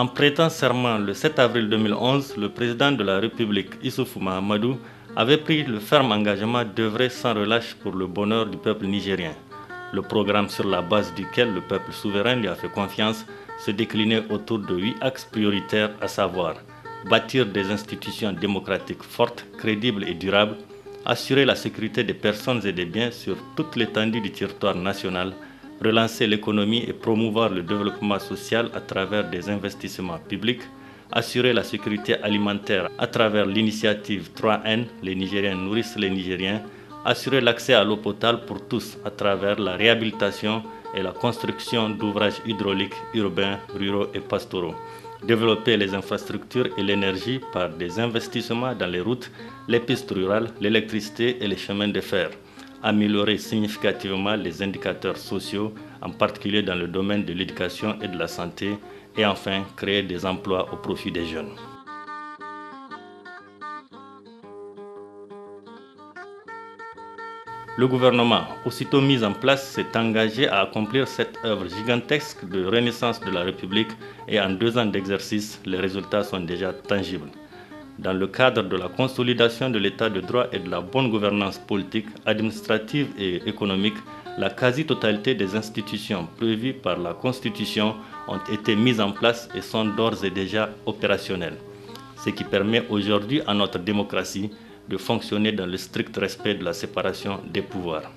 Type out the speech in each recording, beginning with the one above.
En prêtant serment le 7 avril 2011, le président de la République, Issoufou Mahamadou, avait pris le ferme engagement d'œuvrer sans relâche pour le bonheur du peuple nigérien. Le programme sur la base duquel le peuple souverain lui a fait confiance se déclinait autour de 8 axes prioritaires, à savoir bâtir des institutions démocratiques fortes, crédibles et durables, assurer la sécurité des personnes et des biens sur toute l'étendue du territoire national, relancer l'économie et promouvoir le développement social à travers des investissements publics, assurer la sécurité alimentaire à travers l'initiative 3N, les Nigériens nourrissent les Nigériens, assurer l'accès à l'eau potable pour tous à travers la réhabilitation et la construction d'ouvrages hydrauliques urbains, ruraux et pastoraux, développer les infrastructures et l'énergie par des investissements dans les routes, les pistes rurales, l'électricité et les chemins de fer, améliorer significativement les indicateurs sociaux, en particulier dans le domaine de l'éducation et de la santé, et enfin créer des emplois au profit des jeunes. Le gouvernement, aussitôt mis en place, s'est engagé à accomplir cette œuvre gigantesque de renaissance de la République et en 2 ans d'exercice, les résultats sont déjà tangibles. Dans le cadre de la consolidation de l'état de droit et de la bonne gouvernance politique, administrative et économique, la quasi-totalité des institutions prévues par la Constitution ont été mises en place et sont d'ores et déjà opérationnelles, ce qui permet aujourd'hui à notre démocratie de fonctionner dans le strict respect de la séparation des pouvoirs.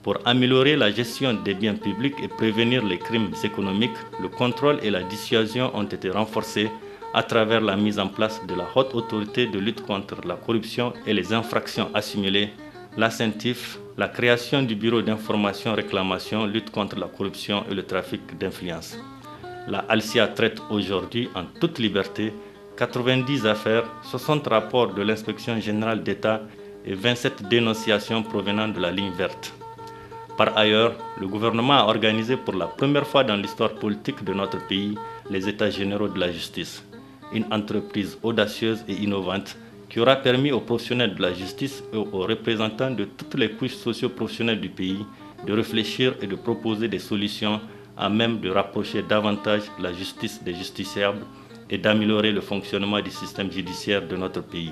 Pour améliorer la gestion des biens publics et prévenir les crimes économiques, le contrôle et la dissuasion ont été renforcés à travers la mise en place de la Haute Autorité de lutte contre la corruption et les infractions assimilées, la CENTIF, la création du Bureau d'information réclamation lutte contre la corruption et le trafic d'influence. La ALCIA traite aujourd'hui en toute liberté 90 affaires, 60 rapports de l'inspection générale d'État et 27 dénonciations provenant de la ligne verte. Par ailleurs, le gouvernement a organisé pour la première fois dans l'histoire politique de notre pays les États généraux de la justice, une entreprise audacieuse et innovante qui aura permis aux professionnels de la justice et aux représentants de toutes les couches socio-professionnelles du pays de réfléchir et de proposer des solutions à même de rapprocher davantage la justice des justiciables et d'améliorer le fonctionnement du système judiciaire de notre pays.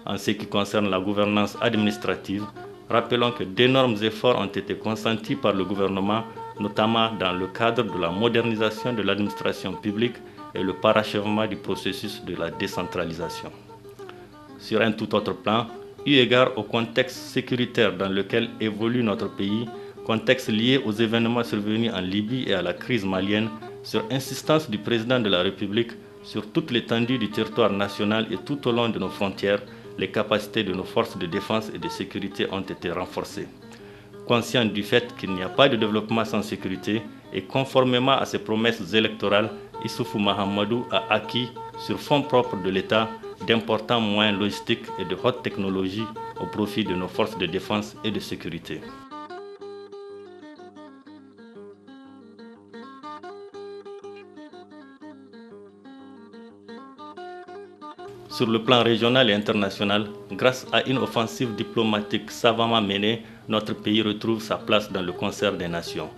En ce qui concerne la gouvernance administrative, rappelons que d'énormes efforts ont été consentis par le gouvernement, notamment dans le cadre de la modernisation de l'administration publique et le parachèvement du processus de la décentralisation. Sur un tout autre plan, eu égard au contexte sécuritaire dans lequel évolue notre pays, contexte lié aux événements survenus en Libye et à la crise malienne, sur insistance du président de la République, sur toute l'étendue du territoire national et tout au long de nos frontières, les capacités de nos forces de défense et de sécurité ont été renforcées. Conscient du fait qu'il n'y a pas de développement sans sécurité et conformément à ses promesses électorales, Issoufou Mahamadou a acquis, sur fonds propres de l'État, d'importants moyens logistiques et de haute technologie au profit de nos forces de défense et de sécurité. Sur le plan régional et international, grâce à une offensive diplomatique savamment menée, notre pays retrouve sa place dans le concert des nations.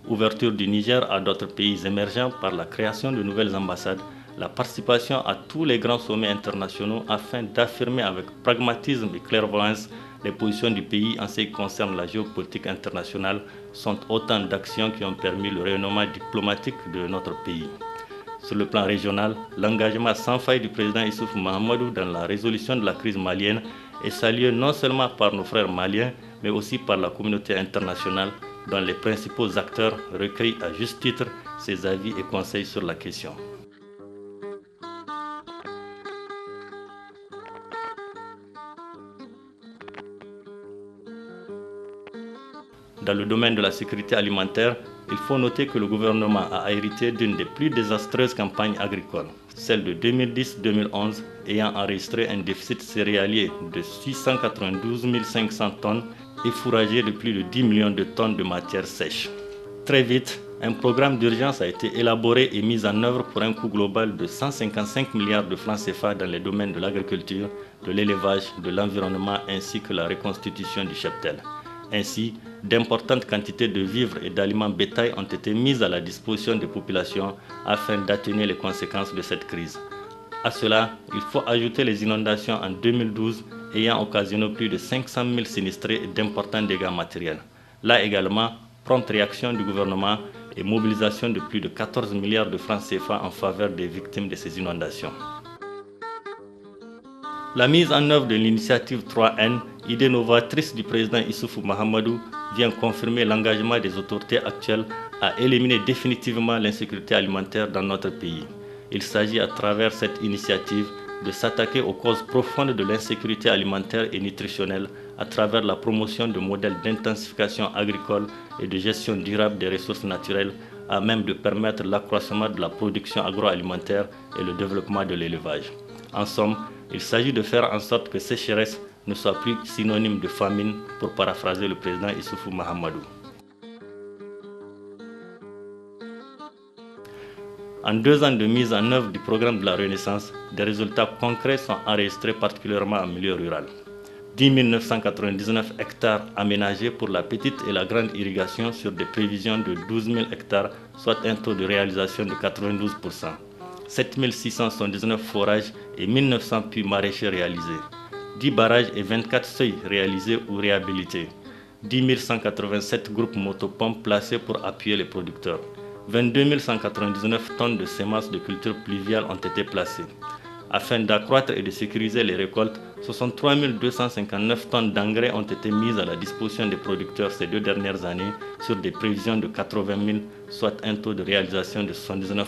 Ouverture du Niger à d'autres pays émergents par la création de nouvelles ambassades, la participation à tous les grands sommets internationaux afin d'affirmer avec pragmatisme et clairvoyance les positions du pays en ce qui concerne la géopolitique internationale sont autant d'actions qui ont permis le rayonnement diplomatique de notre pays. Sur le plan régional, l'engagement sans faille du président Issoufou Mahamadou dans la résolution de la crise malienne est salué non seulement par nos frères maliens, mais aussi par la communauté internationale, dont les principaux acteurs recueillent à juste titre ses avis et conseils sur la question. Dans le domaine de la sécurité alimentaire, il faut noter que le gouvernement a hérité d'une des plus désastreuses campagnes agricoles, celle de 2010-2011, ayant enregistré un déficit céréalier de 692 500 tonnes et fourragé de plus de 10 millions de tonnes de matières sèches. Très vite, un programme d'urgence a été élaboré et mis en œuvre pour un coût global de 155 milliards de francs CFA dans les domaines de l'agriculture, de l'élevage, de l'environnement ainsi que la reconstitution du cheptel. Ainsi, d'importantes quantités de vivres et d'aliments bétail ont été mises à la disposition des populations afin d'atténuer les conséquences de cette crise. À cela, il faut ajouter les inondations en 2012 ayant occasionné plus de 500 000 sinistrés et d'importants dégâts matériels. Là également, prompte réaction du gouvernement et mobilisation de plus de 14 milliards de francs CFA en faveur des victimes de ces inondations. La mise en œuvre de l'initiative 3N, idée novatrice du président Issoufou Mahamadou, vient confirmer l'engagement des autorités actuelles à éliminer définitivement l'insécurité alimentaire dans notre pays. Il s'agit à travers cette initiative de s'attaquer aux causes profondes de l'insécurité alimentaire et nutritionnelle à travers la promotion de modèles d'intensification agricole et de gestion durable des ressources naturelles à même de permettre l'accroissement de la production agroalimentaire et le développement de l'élevage. En somme, il s'agit de faire en sorte que sécheresse ne soit plus synonyme de famine, pour paraphraser le président Issoufou Mahamadou. En 2 ans de mise en œuvre du programme de la Renaissance, des résultats concrets sont enregistrés particulièrement en milieu rural. 10 999 hectares aménagés pour la petite et la grande irrigation sur des prévisions de 12 000 hectares, soit un taux de réalisation de 92%. 7 679 forages et 1 900 puits maraîchers réalisés. 10 barrages et 24 seuils réalisés ou réhabilités. 10 187 groupes motopompes placés pour appuyer les producteurs. 22 199 tonnes de semences de cultures pluviales ont été placées. Afin d'accroître et de sécuriser les récoltes, 63 259 tonnes d'engrais ont été mises à la disposition des producteurs ces 2 dernières années sur des prévisions de 80 000, soit un taux de réalisation de 79%.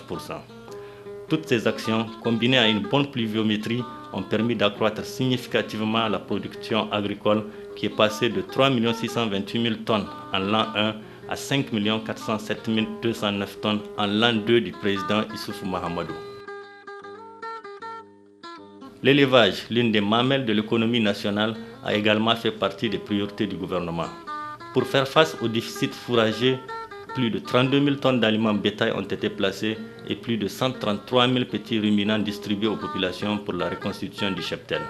Toutes ces actions, combinées à une bonne pluviométrie, ont permis d'accroître significativement la production agricole qui est passée de 3 628 000 tonnes en l'an 1 à 5 407 209 tonnes en l'an 2 du président Issoufou Mahamadou. L'élevage, l'une des mamelles de l'économie nationale, a également fait partie des priorités du gouvernement. Pour faire face au déficit fourrager, plus de 32 000 tonnes d'aliments bétail ont été placées et plus de 133 000 petits ruminants distribués aux populations pour la reconstitution du cheptel.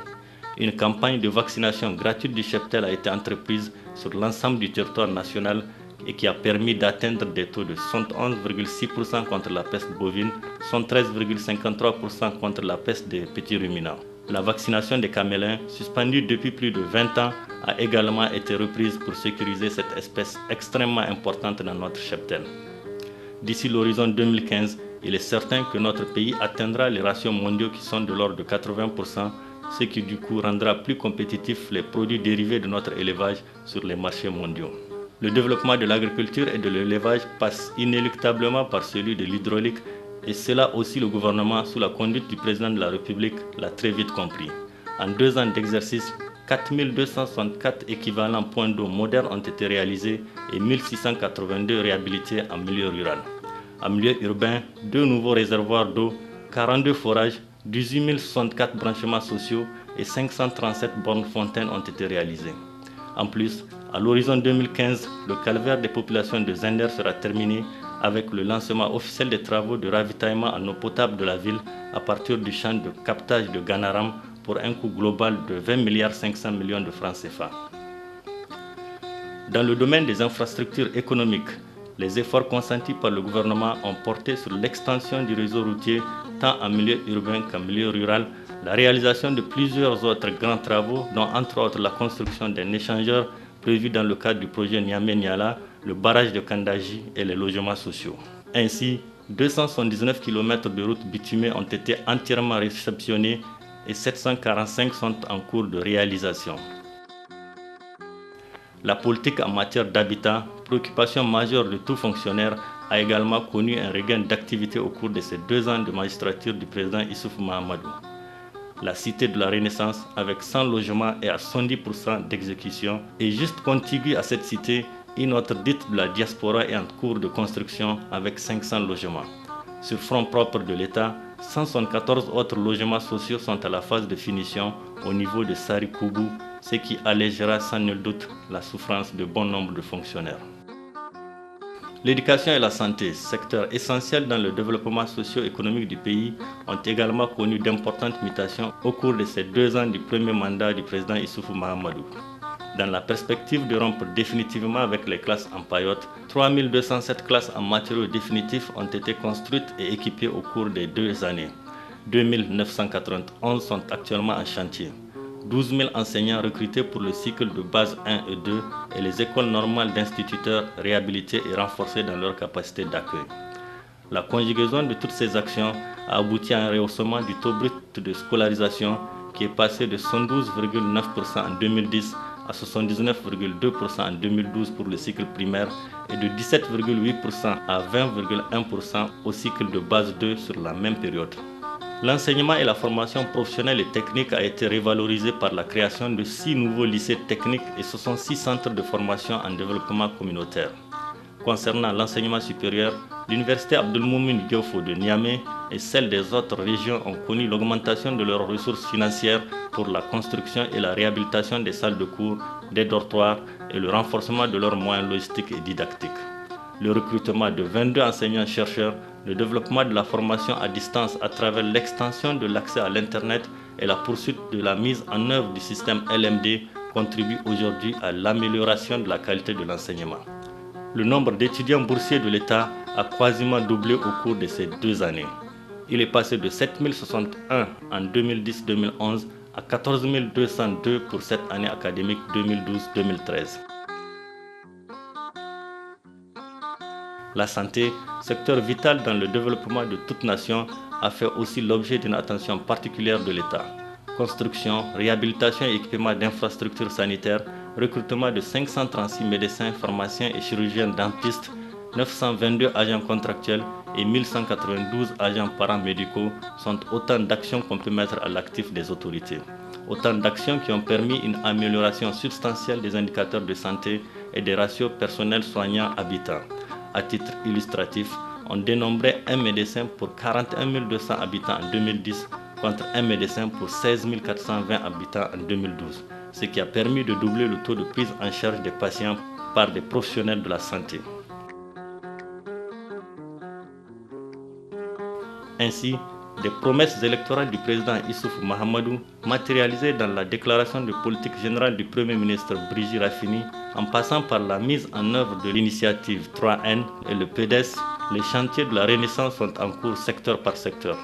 Une campagne de vaccination gratuite du cheptel a été entreprise sur l'ensemble du territoire national et qui a permis d'atteindre des taux de 71,6% contre la peste bovine, 113,53% contre la peste des petits ruminants. La vaccination des camélins, suspendue depuis plus de 20 ans, a également été reprise pour sécuriser cette espèce extrêmement importante dans notre cheptel. D'ici l'horizon 2015, il est certain que notre pays atteindra les ratios mondiaux qui sont de l'ordre de 80%, ce qui du coup rendra plus compétitifs les produits dérivés de notre élevage sur les marchés mondiaux. Le développement de l'agriculture et de l'élevage passe inéluctablement par celui de l'hydraulique et cela aussi le gouvernement, sous la conduite du président de la République, l'a très vite compris. En 2 ans d'exercice, 4 264 équivalents points d'eau modernes ont été réalisés et 1682 réhabilités en milieu rural. En milieu urbain, 2 nouveaux réservoirs d'eau, 42 forages, 18 064 branchements sociaux et 537 bornes fontaines ont été réalisés. En plus, à l'horizon 2015, le calvaire des populations de Zender sera terminé avec le lancement officiel des travaux de ravitaillement en eau potable de la ville à partir du champ de captage de Ganaram pour un coût global de 20 500 millions de francs CFA. Dans le domaine des infrastructures économiques, les efforts consentis par le gouvernement ont porté sur l'extension du réseau routier tant en milieu urbain qu'en milieu rural, la réalisation de plusieurs autres grands travaux, dont entre autres la construction d'un échangeur prévu dans le cadre du projet Niamey-Niala, le barrage de Kandaji et les logements sociaux. Ainsi, 279 km de routes bitumées ont été entièrement réceptionnées et 745 sont en cours de réalisation. La politique en matière d'habitat, préoccupation majeure de tout fonctionnaire, a également connu un regain d'activité au cours de ces 2 ans de magistrature du président Issoufou Mahamadou. La cité de la Renaissance, avec 100 logements et à 110% d'exécution, est juste contiguë à cette cité. Une autre dite de la diaspora est en cours de construction avec 500 logements. Sur front propre de l'État, 174 autres logements sociaux sont à la phase de finition au niveau de Sarikoubou, ce qui allégera sans nul doute la souffrance de bon nombre de fonctionnaires. L'éducation et la santé, secteurs essentiels dans le développement socio-économique du pays, ont également connu d'importantes mutations au cours de ces 2 ans du premier mandat du président Issoufou Mahamadou. Dans la perspective de rompre définitivement avec les classes en paillotte, 3207 classes en matériaux définitifs ont été construites et équipées au cours des 2 années. 2991 sont actuellement en chantier. 12 000 enseignants recrutés pour le cycle de base 1 et 2 et les écoles normales d'instituteurs réhabilités et renforcées dans leur capacité d'accueil. La conjugaison de toutes ces actions a abouti à un rehaussement du taux brut de scolarisation qui est passé de 112,9% en 2010 à 79,2% en 2012 pour le cycle primaire et de 17,8% à 20,1% au cycle de base 2 sur la même période. L'enseignement et la formation professionnelle et technique a été révalorisé par la création de 6 nouveaux lycées techniques et 66 centres de formation en développement communautaire. Concernant l'enseignement supérieur, l'université Abdelmoumouni Diofo de Niamey et celles des autres régions ont connu l'augmentation de leurs ressources financières pour la construction et la réhabilitation des salles de cours, des dortoirs et le renforcement de leurs moyens logistiques et didactiques. Le recrutement de 22 enseignants-chercheurs, le développement de la formation à distance à travers l'extension de l'accès à l'Internet et la poursuite de la mise en œuvre du système LMD contribuent aujourd'hui à l'amélioration de la qualité de l'enseignement. Le nombre d'étudiants boursiers de l'État a quasiment doublé au cours de ces 2 années. Il est passé de 7061 en 2010-2011 à 14 202 pour cette année académique 2012-2013. La santé, secteur vital dans le développement de toute nation, a fait aussi l'objet d'une attention particulière de l'État. Construction, réhabilitation et équipement d'infrastructures sanitaires, recrutement de 536 médecins, pharmaciens et chirurgiens dentistes, 922 agents contractuels et 1192 agents paramédicaux sont autant d'actions qu'on peut mettre à l'actif des autorités. Autant d'actions qui ont permis une amélioration substantielle des indicateurs de santé et des ratios personnels soignants habitants. À titre illustratif, on dénombrait un médecin pour 41 200 habitants en 2010 contre un médecin pour 16 420 habitants en 2012, ce qui a permis de doubler le taux de prise en charge des patients par des professionnels de la santé. Ainsi, des promesses électorales du président Issoufou Mahamadou, matérialisées dans la déclaration de politique générale du Premier ministre Brigitte Raffini, en passant par la mise en œuvre de l'initiative 3N et le PDS, les chantiers de la Renaissance sont en cours secteur par secteur.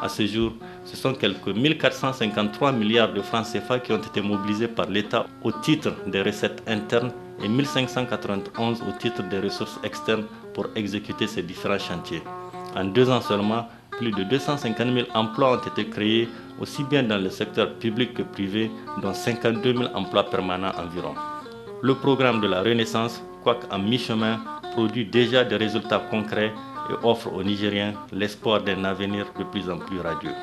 À ce jour, ce sont quelques 1453 milliards de francs CFA qui ont été mobilisés par l'État au titre des recettes internes et 1591 au titre des ressources externes pour exécuter ces différents chantiers. En 2 ans seulement, plus de 250 000 emplois ont été créés, aussi bien dans le secteur public que privé, dont 52 000 emplois permanents environ. Le programme de la Renaissance, quoique en mi-chemin, produit déjà des résultats concrets et offre aux Nigériens l'espoir d'un avenir de plus en plus radieux.